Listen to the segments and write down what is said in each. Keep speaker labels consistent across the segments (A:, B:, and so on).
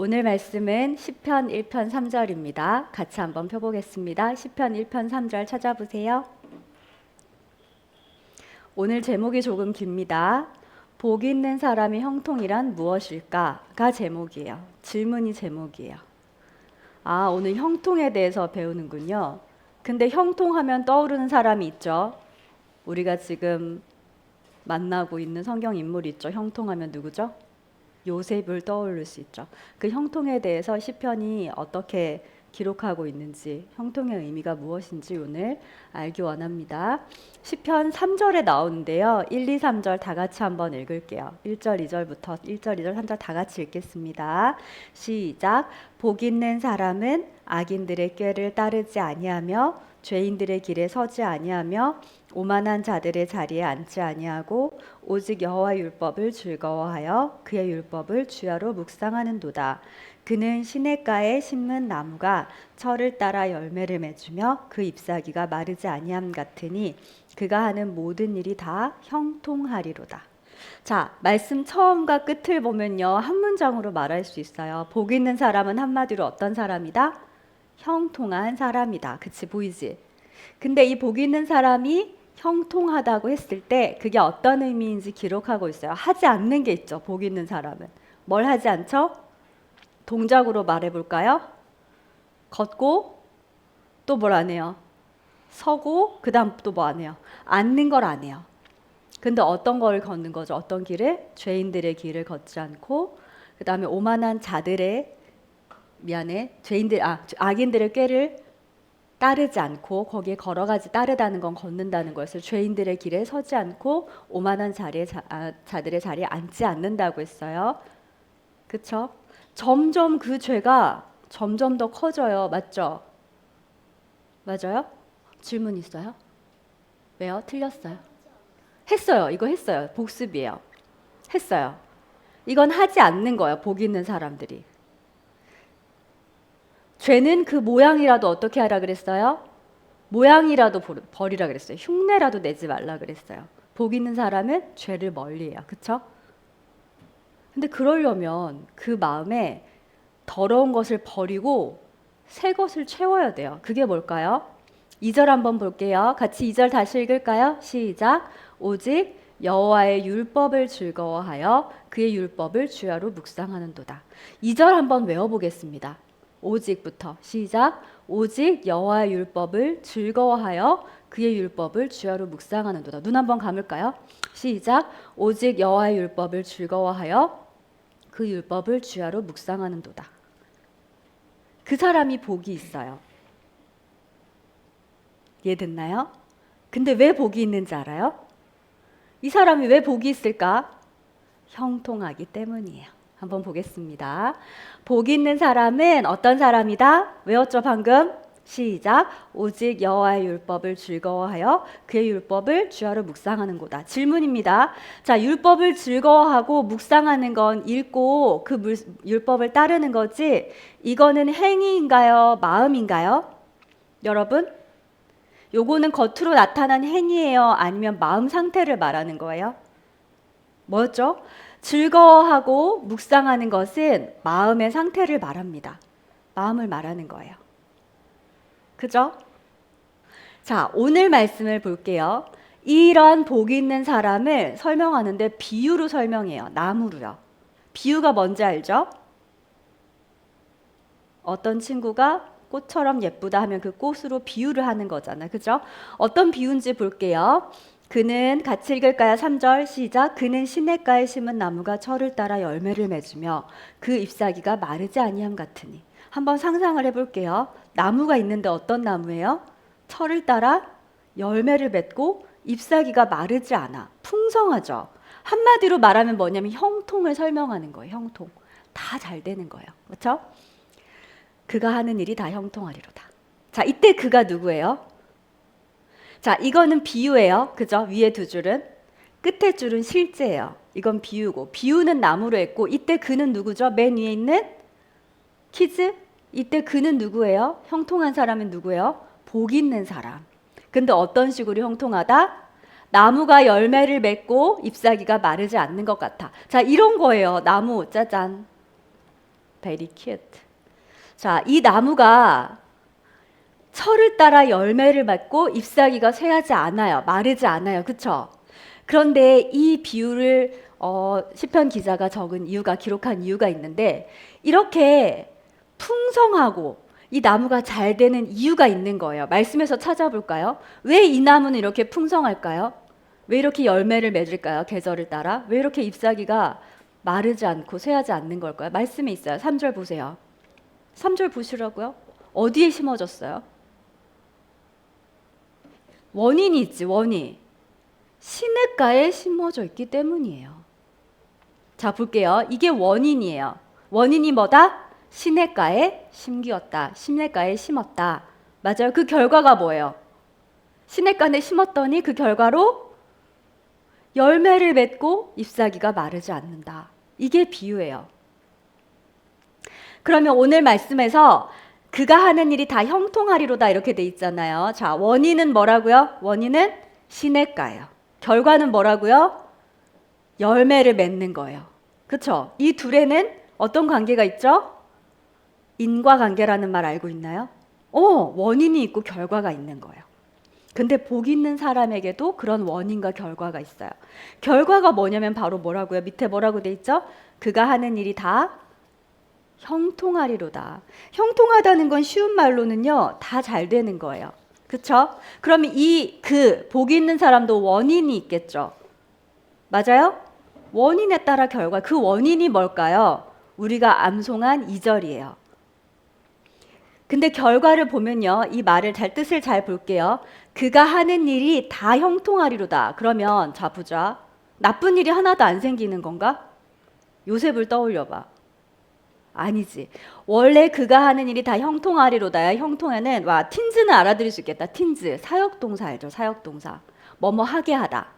A: 오늘 말씀은 시편 1편 3절입니다. 같이 한번 펴보겠습니다. 시편 1편 3절 찾아보세요. 오늘 제목이 조금 깁니다. 복 있는 사람의 형통이란 무엇일까가 제목이에요. 질문이 제목이에요. 오늘 형통에 대해서 배우는군요. 근데 형통하면 떠오르는 사람이 있죠. 우리가 지금 만나고 있는 성경 인물이 있죠. 형통하면 누구죠? 요셉을 떠올릴 수 있죠. 그 형통에 대해서 시편이 어떻게 기록하고 있는지, 형통의 의미가 무엇인지 오늘 알기 원합니다. 시편 3절에 나오는데요. 1, 2, 3절 다 같이 한번 읽을게요. 1절, 2절부터 1절, 2절, 3절 다 같이 읽겠습니다. 시작. 복 있는 사람은 악인들의 꾀를 따르지 아니하며 죄인들의 길에 서지 아니하며 오만한 자들의 자리에 앉지 아니하고 오직 여호와의 율법을 즐거워하여 그의 율법을 주야로 묵상하는도다. 그는 시냇가에 심은 나무가 철을 따라 열매를 맺으며 그 잎사귀가 마르지 아니함 같으니 그가 하는 모든 일이 다 형통하리로다. 자, 말씀 처음과 끝을 보면요, 한 문장으로 말할 수 있어요. 복 있는 사람은 한마디로 어떤 사람이다? 형통한 사람이다. 그치, 보이지? 근데 이 복 있는 사람이 형통하다고 했을 때 그게 어떤 의미인지 기록하고 있어요. 하지 않는 게 있죠. 복 있는 사람은. 뭘 하지 않죠? 동작으로 말해볼까요? 걷고 또 뭘 안 해요? 서고 그 다음 또 뭐 안 해요? 앉는 걸 안 해요. 근데 어떤 걸 걷는 거죠? 어떤 길을? 죄인들의 길을 걷지 않고 그 다음에 오만한 자들의 악인들의 꾀를 따르지 않고 거기에 걸어가지 따르다는 건 걷는다는 것을 죄인들의 길에 서지 않고 오만한 자들의 자리에 앉지 않는다고 했어요. 그쵸? 점점 그 죄가 점점 더 커져요. 맞죠? 맞아요? 질문 있어요? 왜요? 틀렸어요? 했어요. 이거 했어요. 복습이에요. 했어요. 이건 하지 않는 거예요. 복 있는 사람들이. 죄는 그 모양이라도 어떻게 하라 그랬어요? 모양이라도 버리라 그랬어요. 흉내라도 내지 말라 그랬어요. 복 있는 사람은 죄를 멀리해요. 그쵸? 근데 그러려면 그 마음에 더러운 것을 버리고 새 것을 채워야 돼요. 그게 뭘까요? 2절 한번 볼게요. 같이 2절 다시 읽을까요? 시작. 오직 여호와의 율법을 즐거워하여 그의 율법을 주야로 묵상하는도다. 2절 한번 외워보겠습니다. 오직부터 시작. 오직 여호와의 율법을 즐거워하여 그의 율법을 주야로 묵상하는도다. 눈 한번 감을까요? 시작. 오직 여호와의 율법을 즐거워하여 그 율법을 주야로 묵상하는도다. 그 사람이 복이 있어요. 이해됐나요? 근데 왜 복이 있는지 알아요? 이 사람이 왜 복이 있을까? 형통하기 때문이에요. 한번 보겠습니다. 복 있는 사람은 어떤 사람이다? 외웠죠 방금? 시작. 오직 여호와의 율법을 즐거워하여 그의 율법을 주야로 묵상하는 거다. 질문입니다. 자, 율법을 즐거워하고 묵상하는 건 읽고 그 율법을 따르는 거지, 이거는 행위인가요? 마음인가요? 여러분? 요거는 겉으로 나타난 행위예요? 아니면 마음 상태를 말하는 거예요? 뭐였죠? 즐거워하고 묵상하는 것은 마음의 상태를 말합니다. 마음을 말하는 거예요. 그죠? 자, 오늘 말씀을 볼게요. 이런 복 있는 사람을 설명하는데 비유로 설명해요. 나무로요. 비유가 뭔지 알죠? 어떤 친구가 꽃처럼 예쁘다 하면 그 꽃으로 비유를 하는 거잖아요. 그죠? 어떤 비유인지 볼게요. 그는 같이 읽을까요? 3절 시작. 그는 시냇가에 심은 나무가 철을 따라 열매를 맺으며 그 잎사귀가 마르지 아니함 같으니. 한번 상상을 해볼게요. 나무가 있는데 어떤 나무예요? 철을 따라 열매를 맺고 잎사귀가 마르지 않아. 풍성하죠. 한마디로 말하면 뭐냐면 형통을 설명하는 거예요. 형통. 다 잘 되는 거예요. 그렇죠? 그가 하는 일이 다 형통하리로다. 자, 이때 그가 누구예요? 자, 이거는 비유예요. 그죠? 위에 두 줄은. 끝에 줄은 실제예요. 이건 비유고. 비유는 나무로 했고, 이때 그는 누구죠? 맨 위에 있는 키즈? 이때 그는 누구예요? 형통한 사람은 누구예요? 복 있는 사람. 근데 어떤 식으로 형통하다? 나무가 열매를 맺고 잎사귀가 마르지 않는 것 같아. 자, 이런 거예요. 나무, 짜잔. Very cute. 자, 이 나무가 철을 따라 열매를 맺고 잎사귀가 쇠하지 않아요. 마르지 않아요. 그쵸? 그런데 이 비유를 시편 기자가 적은 이유가, 기록한 이유가 있는데, 이렇게 풍성하고 이 나무가 잘 되는 이유가 있는 거예요. 말씀에서 찾아볼까요? 왜 이 나무는 이렇게 풍성할까요? 왜 이렇게 열매를 맺을까요? 계절을 따라. 왜 이렇게 잎사귀가 마르지 않고 쇠하지 않는 걸까요? 말씀에 있어요. 3절 보세요. 3절 보시라고요? 어디에 심어졌어요? 원인이 있지, 원인. 시냇가에 심어져 있기 때문이에요. 자, 볼게요. 이게 원인이에요. 원인이 뭐다? 시냇가에 심기었다. 시냇가에 심었다. 맞아요. 그 결과가 뭐예요? 시냇가에 심었더니 그 결과로 열매를 맺고 잎사귀가 마르지 않는다. 이게 비유예요. 그러면 오늘 말씀에서 그가 하는 일이 다 형통하리로다 이렇게 돼 있잖아요. 자, 원인은 뭐라고요? 원인은 시냇가예요. 결과는 뭐라고요? 열매를 맺는 거예요. 그렇죠? 이 둘에는 어떤 관계가 있죠? 인과관계라는 말 알고 있나요? 원인이 있고 결과가 있는 거예요. 근데 복 있는 사람에게도 그런 원인과 결과가 있어요. 결과가 뭐냐면 바로 뭐라고요? 밑에 뭐라고 돼 있죠? 그가 하는 일이 다 형통하리로다. 형통하다는 건 쉬운 말로는요, 다 잘 되는 거예요. 그쵸? 그러면 복 있는 사람도 원인이 있겠죠. 맞아요? 원인에 따라 결과, 그 원인이 뭘까요? 우리가 암송한 2절이에요. 근데 결과를 보면요, 이 말을 뜻을 잘 볼게요. 그가 하는 일이 다 형통하리로다. 그러면 자 보자. 나쁜 일이 하나도 안 생기는 건가? 요셉을 떠올려봐. 아니지. 원래 그가 하는 일이 다 형통하리로다야. 형통에는 틴즈는 알아들을 수 있겠다. 틴즈 사역동사 알죠? 사역동사. 뭐뭐 하게 하다.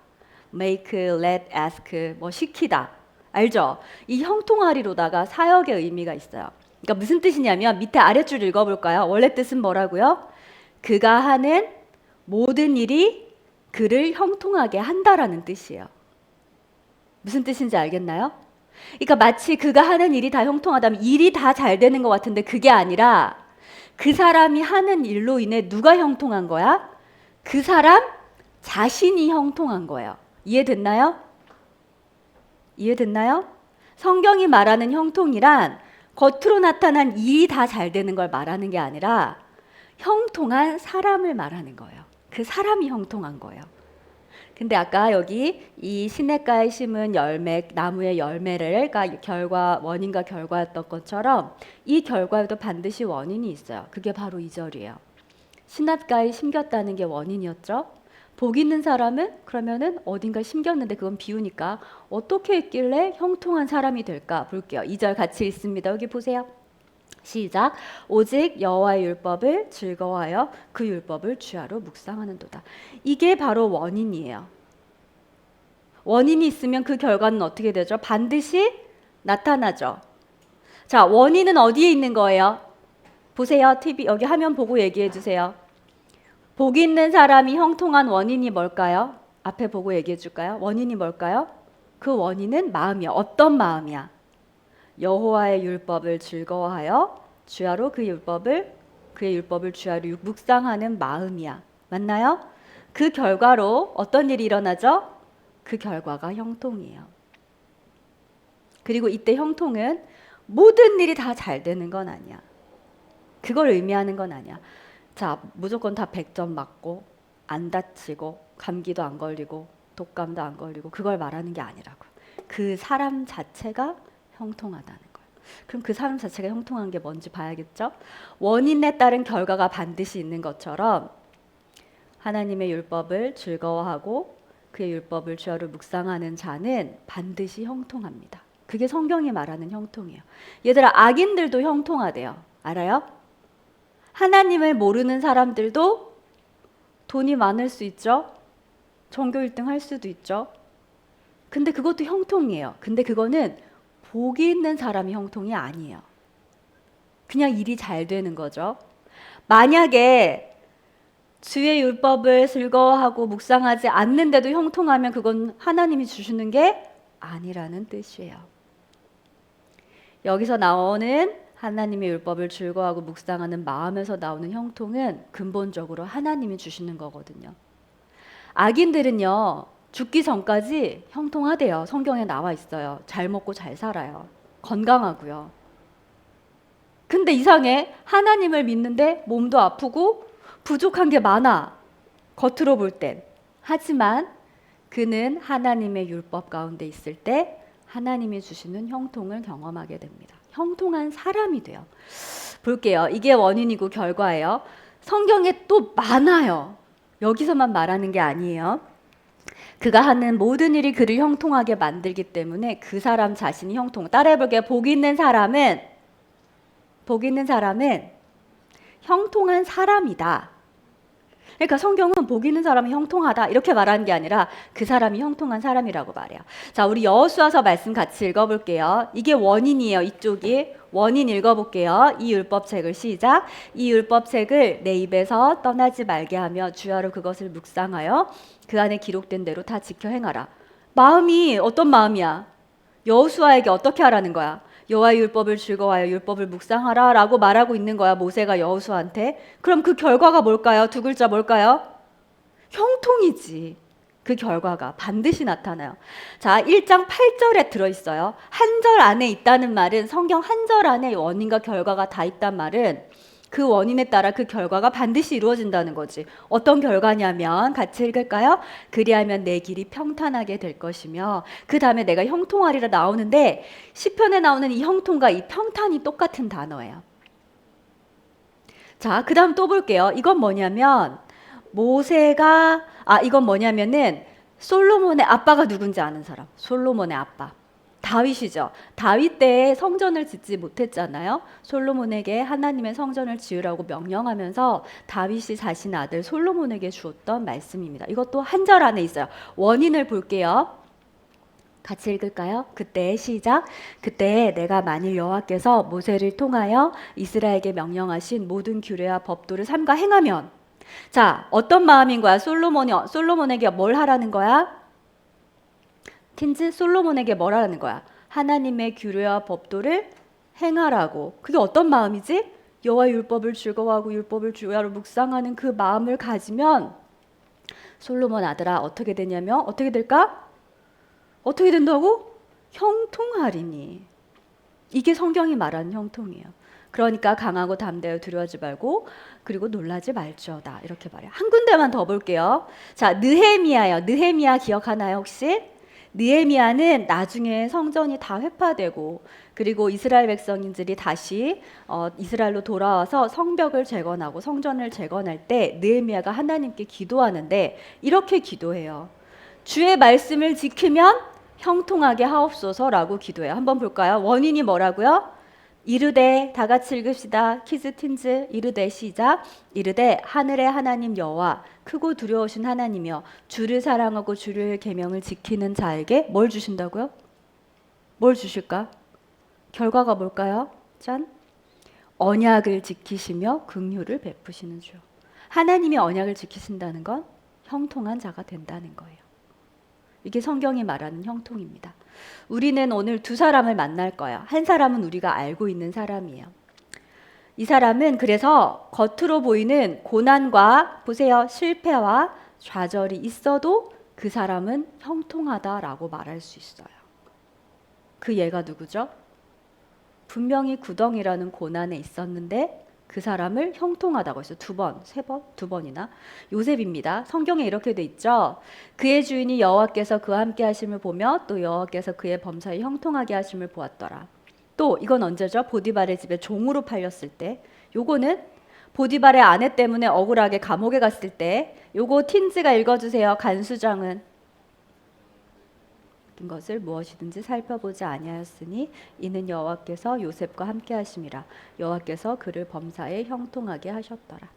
A: make, let, ask 뭐 시키다. 알죠? 이 형통하리로다가 사역의 의미가 있어요. 그러니까 무슨 뜻이냐면 밑에 아랫줄 읽어볼까요? 원래 뜻은 뭐라고요? 그가 하는 모든 일이 그를 형통하게 한다라는 뜻이에요. 무슨 뜻인지 알겠나요? 그러니까 마치 그가 하는 일이 다 형통하다면 일이 다 잘 되는 것 같은데 그게 아니라 그 사람이 하는 일로 인해 누가 형통한 거야? 그 사람 자신이 형통한 거예요. 이해됐나요? 이해됐나요? 성경이 말하는 형통이란 겉으로 나타난 일이 다 잘 되는 걸 말하는 게 아니라 형통한 사람을 말하는 거예요. 그 사람이 형통한 거예요. 근데 아까 여기 이 시냇가에 심은 열매, 나무의 열매를 원인과 결과였던 것처럼 이 결과에도 반드시 원인이 있어요. 그게 바로 2절이에요. 시냇가에 심겼다는 게 원인이었죠. 복 있는 사람은 그러면은 어딘가 심겼는데 그건 비유니까 어떻게 했길래 형통한 사람이 될까 볼게요. 2절 같이 읽습니다. 여기 보세요. 시작. 오직 여호와의 율법을 즐거워하여 그 율법을 주야로 묵상하는도다. 이게 바로 원인이에요. 원인이 있으면 그 결과는 어떻게 되죠? 반드시 나타나죠. 자, 원인은 어디에 있는 거예요? 보세요. TV 여기 화면 보고 얘기해 주세요. 복 있는 사람이 형통한 원인이 뭘까요? 앞에 보고 얘기해 줄까요? 원인이 뭘까요? 그 원인은 마음이야. 어떤 마음이야? 여호와의 율법을 즐거워하여 주야로 그의 율법을 주야로 묵상하는 마음이야. 맞나요? 그 결과로 어떤 일이 일어나죠? 그 결과가 형통이에요. 그리고 이때 형통은 모든 일이 다 잘 되는 건 아니야. 그걸 의미하는 건 아니야. 자, 무조건 다 100점 맞고 안 다치고 감기도 안 걸리고 독감도 안 걸리고 그걸 말하는 게 아니라고. 그 사람 자체가 형통하다는 거예요. 그럼 그 사람 자체가 형통한 게 뭔지 봐야겠죠? 원인에 따른 결과가 반드시 있는 것처럼 하나님의 율법을 즐거워하고 그의 율법을 주야로 묵상하는 자는 반드시 형통합니다. 그게 성경이 말하는 형통이에요. 얘들아, 악인들도 형통하대요. 알아요? 하나님을 모르는 사람들도 돈이 많을 수 있죠. 전교 1등 할 수도 있죠. 근데 그것도 형통이에요. 근데 그거는 복이 있는 사람이 형통이 아니에요. 그냥 일이 잘 되는 거죠. 만약에 주의 율법을 즐거워하고 묵상하지 않는데도 형통하면 그건 하나님이 주시는 게 아니라는 뜻이에요. 여기서 나오는 하나님의 율법을 즐거워하고 묵상하는 마음에서 나오는 형통은 근본적으로 하나님이 주시는 거거든요. 악인들은요, 죽기 전까지 형통하대요. 성경에 나와 있어요. 잘 먹고 잘 살아요. 건강하고요. 근데 이상해. 하나님을 믿는데 몸도 아프고 부족한 게 많아. 겉으로 볼 땐. 하지만 그는 하나님의 율법 가운데 있을 때 하나님이 주시는 형통을 경험하게 됩니다. 형통한 사람이 돼요. 볼게요. 이게 원인이고 결과예요. 성경에 또 많아요. 여기서만 말하는 게 아니에요. 그가 하는 모든 일이 그를 형통하게 만들기 때문에 그 사람 자신이 형통. 따라해볼게요. 복 있는 사람은 형통한 사람이다. 그러니까 성경은 복 있는 사람이 형통하다 이렇게 말하는 게 아니라 그 사람이 형통한 사람이라고 말해요. 자, 우리 여호수아서 말씀 같이 읽어볼게요. 이게 원인이에요. 이쪽이 원인 읽어볼게요. 이 율법책을 시작. 이 율법책을 내 입에서 떠나지 말게 하며 주야로 그것을 묵상하여 그 안에 기록된 대로 다 지켜 행하라. 마음이 어떤 마음이야? 여호수아에게 어떻게 하라는 거야? 여호와의 율법을 즐거워하여 율법을 묵상하라 라고 말하고 있는 거야, 모세가 여호수아한테. 그럼 그 결과가 뭘까요? 두 글자 뭘까요? 형통이지. 그 결과가 반드시 나타나요. 자, 1장 8절에 들어있어요. 한 절 안에 있다는 말은, 성경 한 절 안에 원인과 결과가 다 있단 말은 그 원인에 따라 그 결과가 반드시 이루어진다는 거지. 어떤 결과냐면 같이 읽을까요? 그리하면 내 길이 평탄하게 될 것이며 그 다음에 내가 형통하리라 나오는데 시편에 나오는 이 형통과 이 평탄이 똑같은 단어예요. 자, 그 다음 또 볼게요. 이건 뭐냐면 이건 뭐냐면은 솔로몬의 아빠가 누군지 아는 사람. 솔로몬의 아빠. 다윗이죠. 다윗 때에 성전을 짓지 못했잖아요. 솔로몬에게 하나님의 성전을 지으라고 명령하면서 다윗이 자신의 아들 솔로몬에게 주었던 말씀입니다. 이것도 한 절 안에 있어요. 원인을 볼게요. 같이 읽을까요? 그때 시작. 그때 내가 만일 여호와께서 모세를 통하여 이스라엘에게 명령하신 모든 규례와 법도를 삼가 행하면, 자, 어떤 마음인 거야? 솔로몬에게 뭘 하라는 거야? 틴즈 솔로몬에게 뭘 하라는 거야? 하나님의 규례와 법도를 행하라고. 그게 어떤 마음이지? 여호와의 율법을 즐거워하고 율법을 주야로 묵상하는 그 마음을 가지면 솔로몬 아들아 어떻게 되냐면 어떻게 될까? 어떻게 된다고? 형통하리니. 이게 성경이 말하는 형통이에요. 그러니까 강하고 담대하여 두려워하지 말고 그리고 놀라지 말지어다 이렇게 말해요. 한 군데만 더 볼게요. 자, 느헤미야요. 느헤미야 기억하나요 혹시? 느헤미야는 나중에 성전이 다 회파되고 그리고 이스라엘 백성들이 다시 이스라엘로 돌아와서 성벽을 재건하고 성전을 재건할 때 느헤미야가 하나님께 기도하는데 이렇게 기도해요. 주의 말씀을 지키면 형통하게 하옵소서라고 기도해요. 한번 볼까요? 원인이 뭐라고요? 이르되, 다 같이 읽읍시다. 키즈 틴즈. 이르되 시작. 이르되 하늘의 하나님 여호와 크고 두려우신 하나님이여 주를 사랑하고 주를 계명을 지키는 자에게 뭘 주신다고요? 뭘 주실까? 결과가 뭘까요? 짠. 언약을 지키시며 긍휼을 베푸시는 주. 하나님이 언약을 지키신다는 건 형통한 자가 된다는 거예요. 이게 성경이 말하는 형통입니다. 우리는 오늘 두 사람을 만날 거예요. 한 사람은 우리가 알고 있는 사람이에요. 이 사람은 그래서 겉으로 보이는 고난과 보세요. 실패와 좌절이 있어도 그 사람은 형통하다라고 말할 수 있어요. 그 얘가 누구죠? 분명히 구덩이라는 고난에 있었는데 그 사람을 형통하다고 했어요. 두 번이나. 요셉입니다. 성경에 이렇게 돼 있죠. 그의 주인이 여호와께서 그와 함께 하심을 보며 또 여호와께서 그의 범사에 형통하게 하심을 보았더라. 또 이건 언제죠? 보디발의 집에 종으로 팔렸을 때. 요거는 보디발의 아내 때문에 억울하게 감옥에 갔을 때. 요거 틴즈가 읽어주세요. 간수장은 것을 무엇이든지 살펴보지 아니하였으니 이는 여호와께서 요셉과 함께 하심이라. 여호와께서 그를 범사에 형통하게 하셨더라.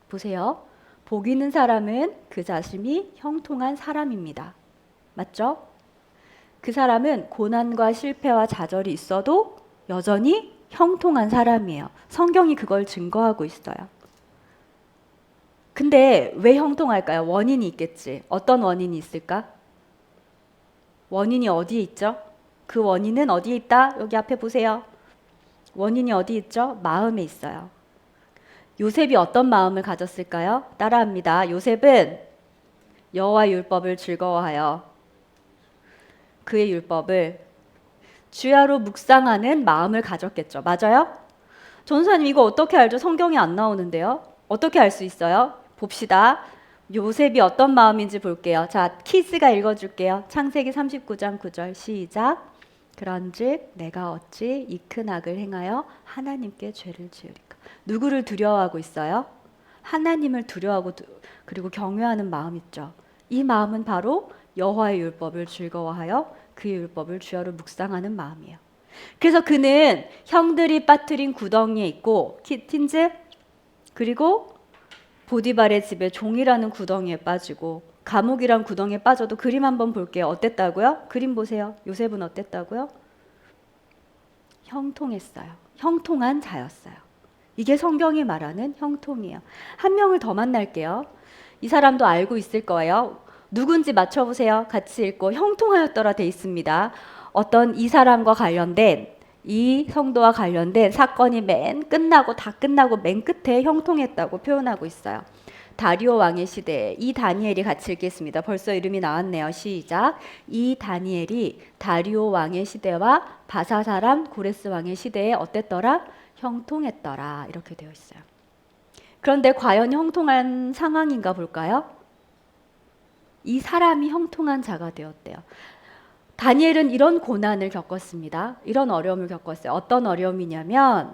A: 보세요. 복 있는 사람은 그 자신이 형통한 사람입니다. 맞죠? 그 사람은 고난과 실패와 좌절이 있어도 여전히 형통한 사람이에요. 성경이 그걸 증거하고 있어요. 근데 왜 형통할까요? 원인이 있겠지. 어떤 원인이 있을까? 원인이 어디에 있죠? 그 원인은 어디에 있다? 여기 앞에 보세요. 원인이 어디 있죠? 마음에 있어요. 요셉이 어떤 마음을 가졌을까요? 따라합니다. 요셉은 여호와의 율법을 즐거워하여 그의 율법을 주야로 묵상하는 마음을 가졌겠죠. 맞아요? 전사님 이거 어떻게 알죠? 성경에 안 나오는데요. 어떻게 알 수 있어요? 봅시다. 요셉이 어떤 마음인지 볼게요. 자, 키스가 읽어줄게요. 창세기 39장 9절 시작. 그런즉 내가 어찌 이 큰 악을 행하여 하나님께 죄를 지으리까. 누구를 두려워하고 있어요? 하나님을 두려워하고 그리고 경외하는 마음 있죠. 이 마음은 바로 여호와의 율법을 즐거워하여 그의 율법을 주야로 묵상하는 마음이에요. 그래서 그는 형들이 빠뜨린 구덩이에 있고 틴즈 그리고 보디발의 집에 종이라는 구덩이에 빠지고 감옥이란 구덩이에 빠져도 그림 한번 볼게요. 어땠다고요? 그림 보세요. 요셉은 어땠다고요? 형통했어요. 형통한 자였어요. 이게 성경이 말하는 형통이에요. 한 명을 더 만날게요. 이 사람도 알고 있을 거예요. 누군지 맞춰보세요. 같이 읽고 형통하였더라 돼 있습니다. 어떤 이 사람과 관련된 이 성도와 관련된 사건이 다 끝나고 맨 끝에 형통했다고 표현하고 있어요. 다리오 왕의 시대에 이 다니엘이 같이 읽겠습니다. 벌써 이름이 나왔네요. 시작. 이 다니엘이 다리오 왕의 시대와 바사 사람 고레스 왕의 시대에 어땠더라? 형통했더라. 이렇게 되어 있어요. 그런데 과연 형통한 상황인가 볼까요? 이 사람이 형통한 자가 되었대요. 다니엘은 이런 고난을 겪었습니다. 이런 어려움을 겪었어요. 어떤 어려움이냐면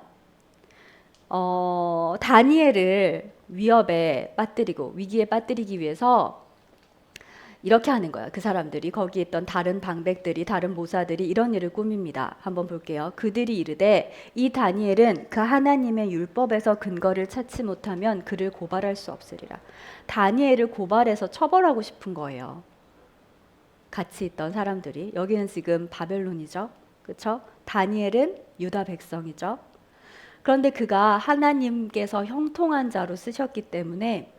A: 다니엘을 위협에 빠뜨리고 위기에 빠뜨리기 위해서 이렇게 하는 거예요. 그 사람들이 거기 있던 다른 방백들이 다른 모사들이 이런 일을 꾸밉니다. 한번 볼게요. 그들이 이르되 이 다니엘은 그 하나님의 율법에서 근거를 찾지 못하면 그를 고발할 수 없으리라. 다니엘을 고발해서 처벌하고 싶은 거예요. 같이 있던 사람들이. 여기는 지금 바벨론이죠. 그렇죠? 다니엘은 유다 백성이죠. 그런데 그가 하나님께서 형통한 자로 쓰셨기 때문에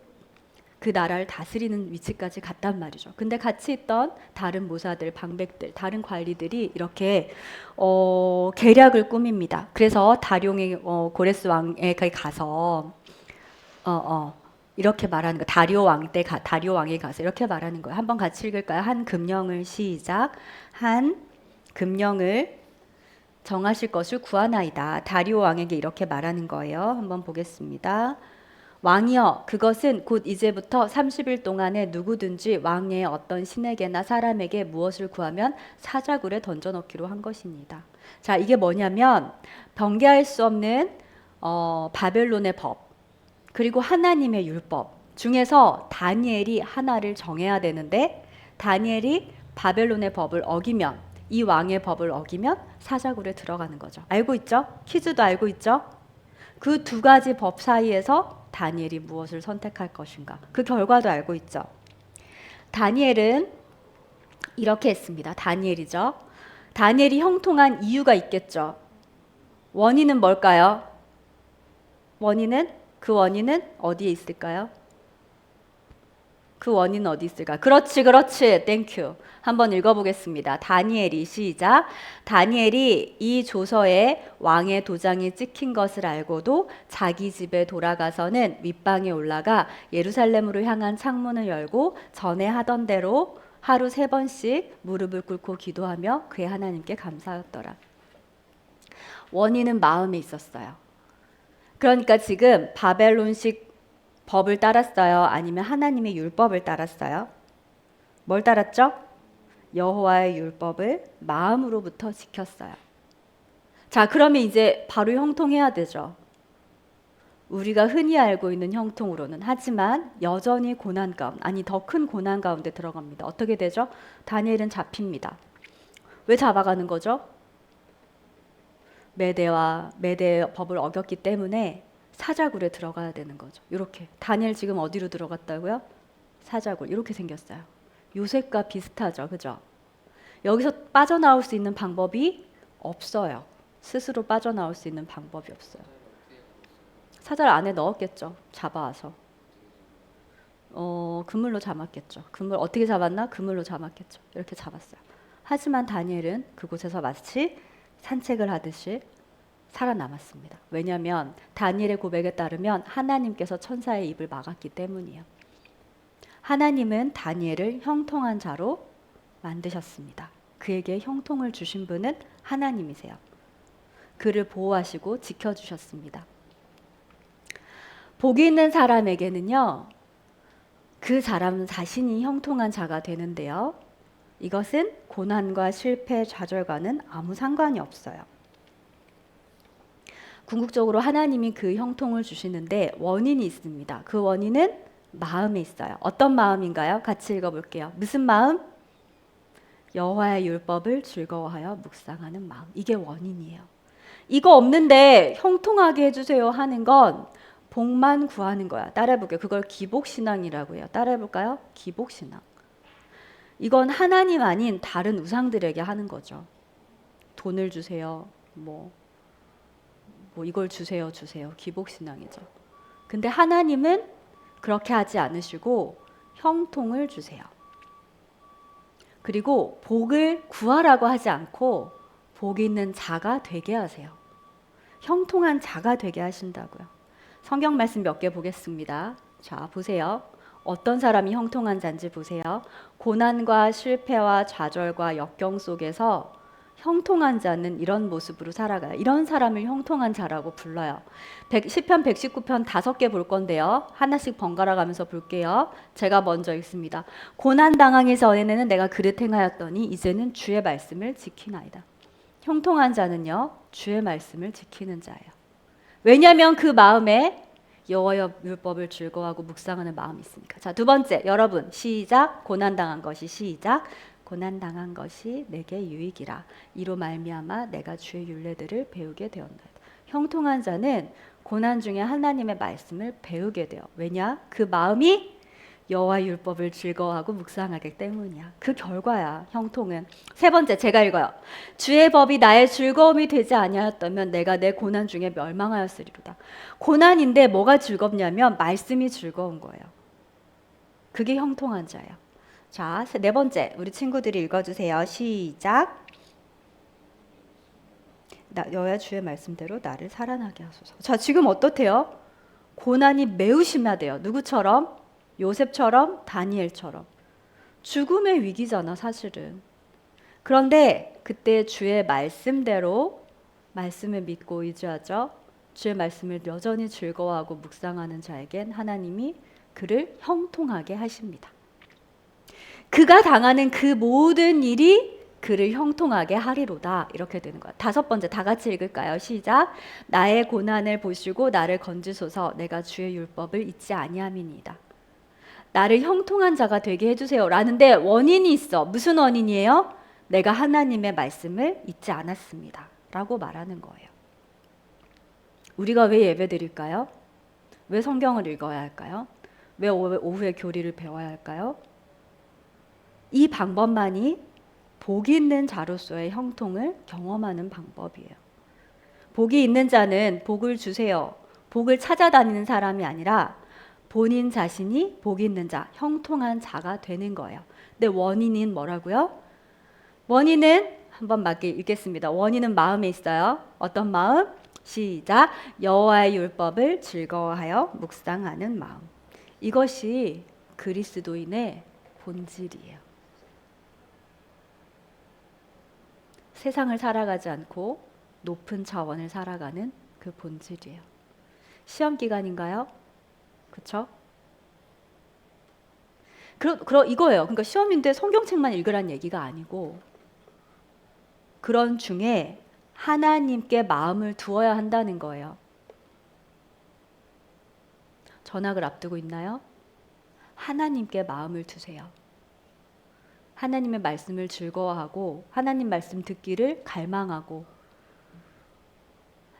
A: 그 나라를 다스리는 위치까지 갔단 말이죠. 근데 같이 있던 다른 모사들, 방백들, 다른 관리들이 이렇게 계략을 꾸밉니다. 그래서 다룡의 고레스 왕에 가서 이렇게 말하는 거. 다리오 왕에 가서 이렇게 말하는 거예요. 한번 같이 읽을까요? 한 금령을 시작. 한 금령을 정하실 것을 구하나이다. 다리오 왕에게 이렇게 말하는 거예요. 한번 보겠습니다. 왕이여, 그것은 곧 이제부터 30일 동안에 누구든지 왕의 어떤 신에게나 사람에게 무엇을 구하면 사자굴에 던져넣기로 한 것입니다. 자, 이게 뭐냐면 변개할 수 없는 바벨론의 법 그리고 하나님의 율법 중에서 다니엘이 하나를 정해야 되는데 다니엘이 바벨론의 법을 어기면 이 왕의 법을 어기면 사자굴에 들어가는 거죠. 알고 있죠? 퀴즈도 알고 있죠? 그 두 가지 법 사이에서 다니엘이 무엇을 선택할 것인가? 그 결과도 알고 있죠. 다니엘은 이렇게 했습니다. 다니엘이죠. 다니엘이 형통한 이유가 있겠죠. 원인은 뭘까요? 그 원인은 어디에 있을까요? 그 원인은 어디 있을까? 그렇지. 땡큐. 한번 읽어보겠습니다. 다니엘이 시작. 다니엘이 이 조서에 왕의 도장이 찍힌 것을 알고도 자기 집에 돌아가서는 윗방에 올라가 예루살렘으로 향한 창문을 열고 전에 하던 대로 하루 3번씩 무릎을 꿇고 기도하며 그의 하나님께 감사하였더라. 원인은 마음에 있었어요. 그러니까 지금 바벨론식 법을 따랐어요? 아니면 하나님의 율법을 따랐어요? 뭘 따랐죠? 여호와의 율법을 마음으로부터 지켰어요. 자, 그러면 이제 바로 형통해야 되죠. 우리가 흔히 알고 있는 형통으로는. 하지만 여전히 고난 가운데, 아니 더 큰 고난 가운데 들어갑니다. 어떻게 되죠? 다니엘은 잡힙니다. 왜 잡아가는 거죠? 메대 법을 어겼기 때문에 사자굴에 들어가야 되는 거죠. 이렇게 다니엘 지금 어디로 들어갔다고요? 사자굴. 이렇게 생겼어요. 요셉과 비슷하죠. 그죠? 여기서 빠져나올 수 있는 방법이 없어요. 스스로 빠져나올 수 있는 방법이 없어요. 사자를 안에 넣었겠죠. 잡아와서. 그물로 잡았겠죠. 그물 어떻게 잡았나? 그물로 잡았겠죠. 이렇게 잡았어요. 하지만 다니엘은 그곳에서 마치 산책을 하듯이 살아남았습니다. 왜냐하면 다니엘의 고백에 따르면 하나님께서 천사의 입을 막았기 때문이에요. 하나님은 다니엘을 형통한 자로 만드셨습니다. 그에게 형통을 주신 분은 하나님이세요. 그를 보호하시고 지켜주셨습니다. 복이 있는 사람에게는요, 그 사람 자신이 형통한 자가 되는데요. 이것은 고난과 실패, 좌절과는 아무 상관이 없어요. 궁극적으로 하나님이 그 형통을 주시는데 원인이 있습니다. 그 원인은 마음에 있어요. 어떤 마음인가요? 같이 읽어볼게요. 무슨 마음? 여호와의 율법을 즐거워하여 묵상하는 마음. 이게 원인이에요. 이거 없는데 형통하게 해주세요 하는 건 복만 구하는 거야. 따라해볼게요. 그걸 기복신앙이라고 해요. 따라해볼까요? 기복신앙. 이건 하나님 아닌 다른 우상들에게 하는 거죠. 돈을 주세요. 뭐 이걸 주세요. 기복신앙이죠. 근데 하나님은 그렇게 하지 않으시고 형통을 주세요. 그리고 복을 구하라고 하지 않고 복 있는 자가 되게 하세요. 형통한 자가 되게 하신다고요. 성경 말씀 몇 개 보겠습니다. 자, 보세요. 어떤 사람이 형통한 자인지 보세요. 고난과 실패와 좌절과 역경 속에서 형통한 자는 이런 모습으로 살아가요. 이런 사람을 형통한 자라고 불러요. 시편 119편 5개 볼 건데요. 하나씩 번갈아 가면서 볼게요. 제가 먼저 읽습니다. 고난당하기 전에는 내가 그릇 행하였더니 이제는 주의 말씀을 지키나이다. 형통한 자는요, 주의 말씀을 지키는 자예요. 왜냐하면 그 마음에 여호와의 율법을 즐거워하고 묵상하는 마음이 있으니까. 자, 두 번째, 여러분 시작. 고난당한 것이 시작. 고난당한 것이 내게 유익이라. 이로 말미암아 내가 주의 율례들을 배우게 되었나이다. 형통한 자는 고난 중에 하나님의 말씀을 배우게 돼요. 왜냐? 그 마음이 여호와의 율법을 즐거워하고 묵상하기 때문이야. 그 결과야, 형통은. 세 번째, 제가 읽어요. 주의 법이 나의 즐거움이 되지 아니하였다면 내가 내 고난 중에 멸망하였으리로다. 고난인데 뭐가 즐겁냐면 말씀이 즐거운 거예요. 그게 형통한 자예요. 자, 네 번째, 우리 친구들이 읽어주세요. 시작. 여호와 주의 말씀대로 나를 살아나게 하소서. 자, 지금 어떻대요? 고난이 매우 심하대요. 누구처럼? 요셉처럼, 다니엘처럼. 죽음의 위기잖아, 사실은. 그런데 그때 주의 말씀대로 말씀을 믿고 의지하죠. 주의 말씀을 여전히 즐거워하고 묵상하는 자에겐 하나님이 그를 형통하게 하십니다. 그가 당하는 그 모든 일이 그를 형통하게 하리로다. 이렇게 되는 거야. 다섯 번째, 다 같이 읽을까요? 시작. 나의 고난을 보시고 나를 건지소서. 내가 주의 율법을 잊지 아니함이니이다. 나를 형통한 자가 되게 해주세요 라는데 원인이 있어. 무슨 원인이에요? 내가 하나님의 말씀을 잊지 않았습니다 라고 말하는 거예요. 우리가 왜 예배 드릴까요? 왜 성경을 읽어야 할까요? 왜 오후에 교리를 배워야 할까요? 이 방법만이 복이 있는 자로서의 형통을 경험하는 방법이에요. 복이 있는 자는 복을 주세요. 복을 찾아다니는 사람이 아니라 본인 자신이 복 있는 자, 형통한 자가 되는 거예요. 근데 원인은 뭐라고요? 원인은 한번 맞게 읽겠습니다. 원인은 마음에 있어요. 어떤 마음? 시작. 여호와의 율법을 즐거워하여 묵상하는 마음. 이것이 그리스도인의 본질이에요. 세상을 살아가지 않고 높은 차원을 살아가는 그 본질이에요. 시험 기간인가요? 그렇죠? 이거예요. 그러니까 시험인데 성경책만 읽으란 얘기가 아니고 그런 중에 하나님께 마음을 두어야 한다는 거예요. 전학을 앞두고 있나요? 하나님께 마음을 두세요. 하나님의 말씀을 즐거워하고 하나님 말씀 듣기를 갈망하고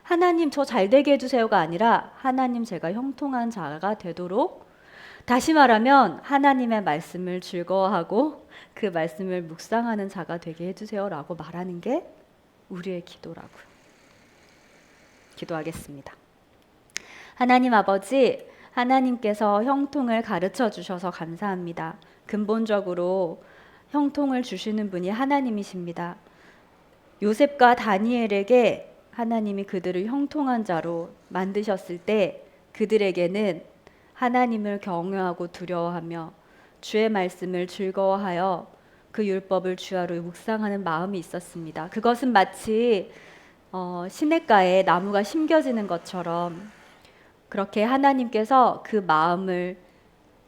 A: 하나님 저 잘되게 해주세요가 아니라 하나님 제가 형통한 자가 되도록, 다시 말하면 하나님의 말씀을 즐거워하고 그 말씀을 묵상하는 자가 되게 해주세요라고 말하는 게 우리의 기도라고요. 기도하겠습니다. 하나님 아버지, 하나님께서 형통을 가르쳐 주셔서 감사합니다. 근본적으로 형통을 주시는 분이 하나님이십니다. 요셉과 다니엘에게 하나님이 그들을 형통한 자로 만드셨을 때 그들에게는 하나님을 경외하고 두려워하며 주의 말씀을 즐거워하여 그 율법을 주야로 묵상하는 마음이 있었습니다. 그것은 마치 시냇가에 나무가 심겨지는 것처럼 그렇게 하나님께서 그 마음을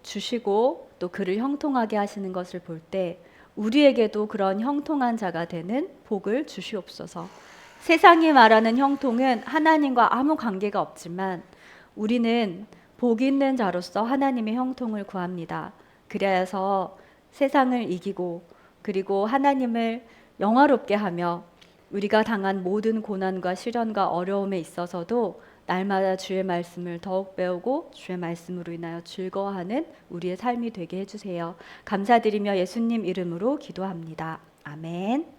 A: 주시고 또 그를 형통하게 하시는 것을 볼 때 우리에게도 그런 형통한 자가 되는 복을 주시옵소서. 세상이 말하는 형통은 하나님과 아무 관계가 없지만 우리는 복 있는 자로서 하나님의 형통을 구합니다. 그래서 세상을 이기고 그리고 하나님을 영화롭게 하며 우리가 당한 모든 고난과 시련과 어려움에 있어서도 날마다 주의 말씀을 더욱 배우고 주의 말씀으로 인하여 즐거워하는 우리의 삶이 되게 해주세요. 감사드리며 예수님 이름으로 기도합니다. 아멘.